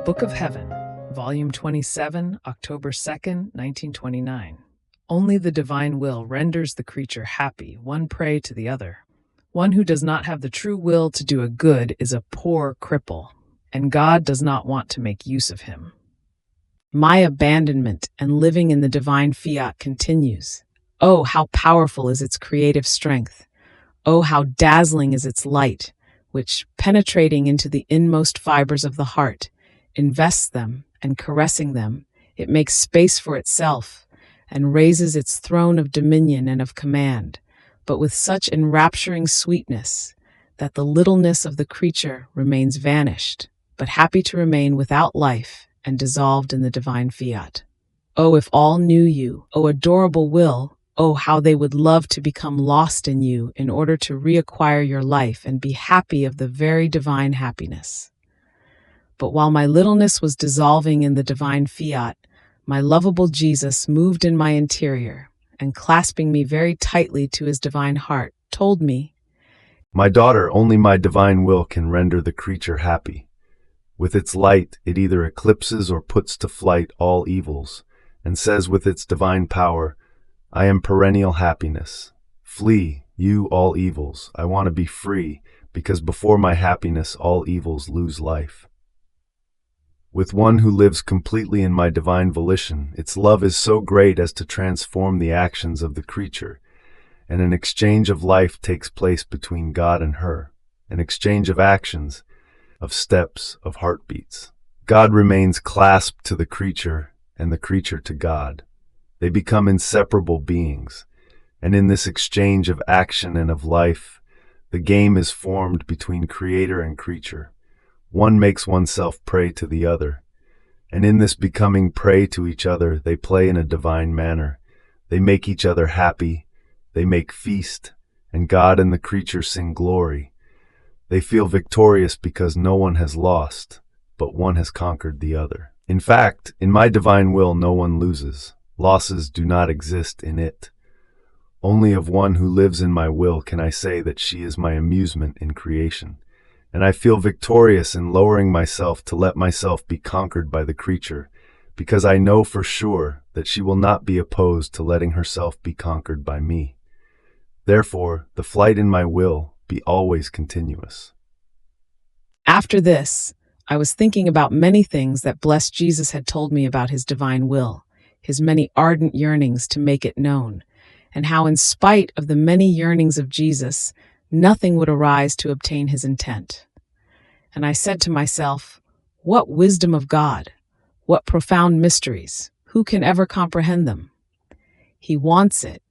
Book of Heaven, Volume 27, October 2nd, 1929. Only the divine will renders the creature happy, one prey to the other. One who does not have the true will to do a good is a poor cripple, and God does not want to make use of him. My abandonment and living in the divine fiat continues. Oh, how powerful is its creative strength! Oh, how dazzling is its light, which, penetrating into the inmost fibers of the heart, invests them, and caressing them, it makes space for itself, and raises its throne of dominion and of command, but with such enrapturing sweetness that the littleness of the creature remains vanished, but happy to remain without life and dissolved in the divine fiat. Oh, if all knew you, O adorable will, oh, how they would love to become lost in you in order to reacquire your life and be happy of the very divine happiness. But while my littleness was dissolving in the divine fiat, my lovable Jesus moved in my interior, and clasping me very tightly to his divine heart, told me, "My daughter, only my divine will can render the creature happy. With its light, it either eclipses or puts to flight all evils, and says with its divine power, 'I am perennial happiness. Flee, you all evils. I want to be free, because before my happiness all evils lose life.' With one who lives completely in my divine volition, its love is so great as to transform the actions of the creature, and an exchange of life takes place between God and her, an exchange of actions, of steps, of heartbeats. God remains clasped to the creature, and the creature to God. They become inseparable beings, and in this exchange of action and of life, the game is formed between creator and creature. One makes oneself prey to the other, and in this becoming prey to each other, they play in a divine manner. They make each other happy, they make feast, and God and the creature sing glory. They feel victorious because no one has lost, but one has conquered the other. In fact, in my divine will no one loses. Losses do not exist in it. Only of one who lives in my will can I say that she is my amusement in creation. And I feel victorious in lowering myself to let myself be conquered by the creature, because I know for sure that she will not be opposed to letting herself be conquered by me. Therefore, the flight in my will be always continuous." After this, I was thinking about many things that blessed Jesus had told me about his divine will, his many ardent yearnings to make it known, and how in spite of the many yearnings of Jesus, nothing would arise to obtain his intent. And I said to myself, what wisdom of God, what profound mysteries, who can ever comprehend them? He wants it.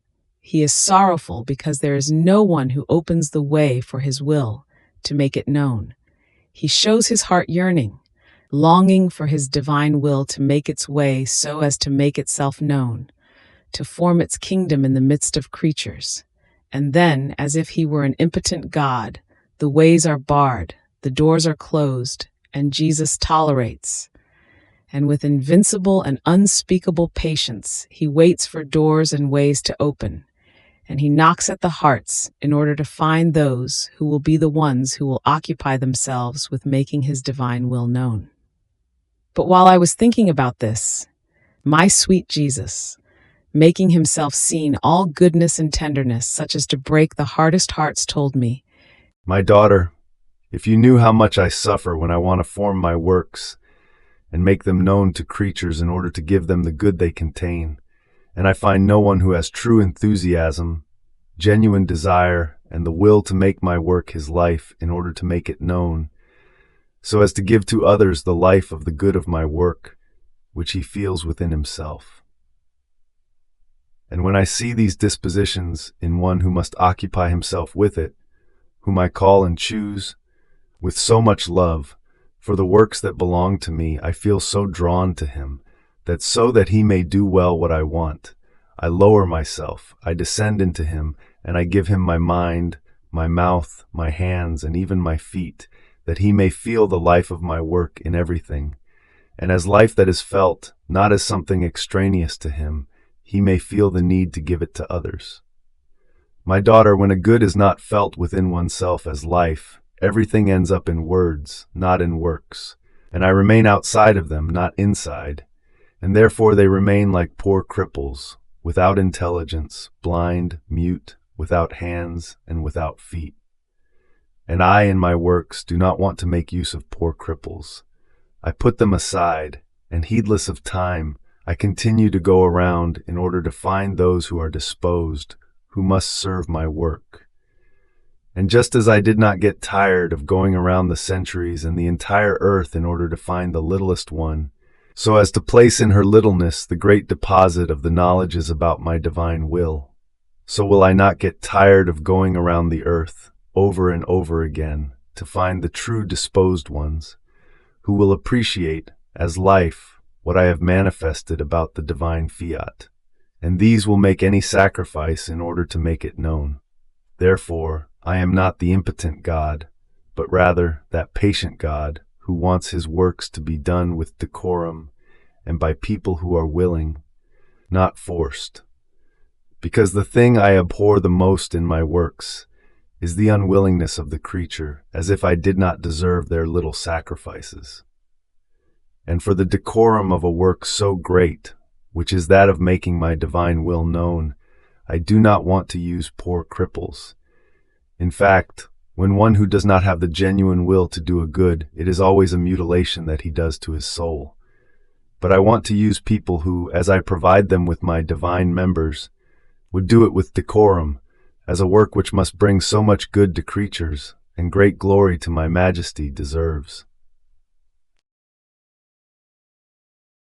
He is sorrowful because there is no one who opens the way for his will to make it known. He shows his heart yearning, longing for his divine will to make its way so as to make itself known, to form its kingdom in the midst of creatures. And then, as if he were an impotent God, the ways are barred, the doors are closed, and Jesus tolerates. And with invincible and unspeakable patience, he waits for doors and ways to open, and he knocks at the hearts in order to find those who will be the ones who will occupy themselves with making his divine will known. But while I was thinking about this, my sweet Jesus, making himself seen all goodness and tenderness such as to break the hardest hearts, told me, "My daughter, if you knew how much I suffer when I want to form my works and make them known to creatures in order to give them the good they contain, and I find no one who has true enthusiasm, genuine desire, and the will to make my work his life in order to make it known, so as to give to others the life of the good of my work, which he feels within himself. And when I see these dispositions in one who must occupy himself with it, whom I call and choose, with so much love, for the works that belong to me, I feel so drawn to him, that so that he may do well what I want, I lower myself, I descend into him, and I give him my mind, my mouth, my hands, and even my feet, that he may feel the life of my work in everything. And as life that is felt, not as something extraneous to him, he may feel the need to give it to others. My daughter, when a good is not felt within oneself as life, everything ends up in words, not in works, and I remain outside of them, not inside, and therefore they remain like poor cripples, without intelligence, blind, mute, without hands, and without feet. And I, in my works, do not want to make use of poor cripples. I put them aside, and heedless of time, I continue to go around in order to find those who are disposed, who must serve my work. And just as I did not get tired of going around the centuries and the entire earth in order to find the littlest one, so as to place in her littleness the great deposit of the knowledges about my divine will, so will I not get tired of going around the earth over and over again to find the true disposed ones, who will appreciate as life what I have manifested about the divine fiat, and these will make any sacrifice in order to make it known. Therefore, I am not the impotent God, but rather that patient God who wants his works to be done with decorum and by people who are willing, not forced. Because the thing I abhor the most in my works is the unwillingness of the creature, as if I did not deserve their little sacrifices. And for the decorum of a work so great, which is that of making my divine will known, I do not want to use poor cripples. In fact, when one who does not have the genuine will to do a good, it is always a mutilation that he does to his soul. But I want to use people who, as I provide them with my divine members, would do it with decorum, as a work which must bring so much good to creatures and great glory to my majesty deserves.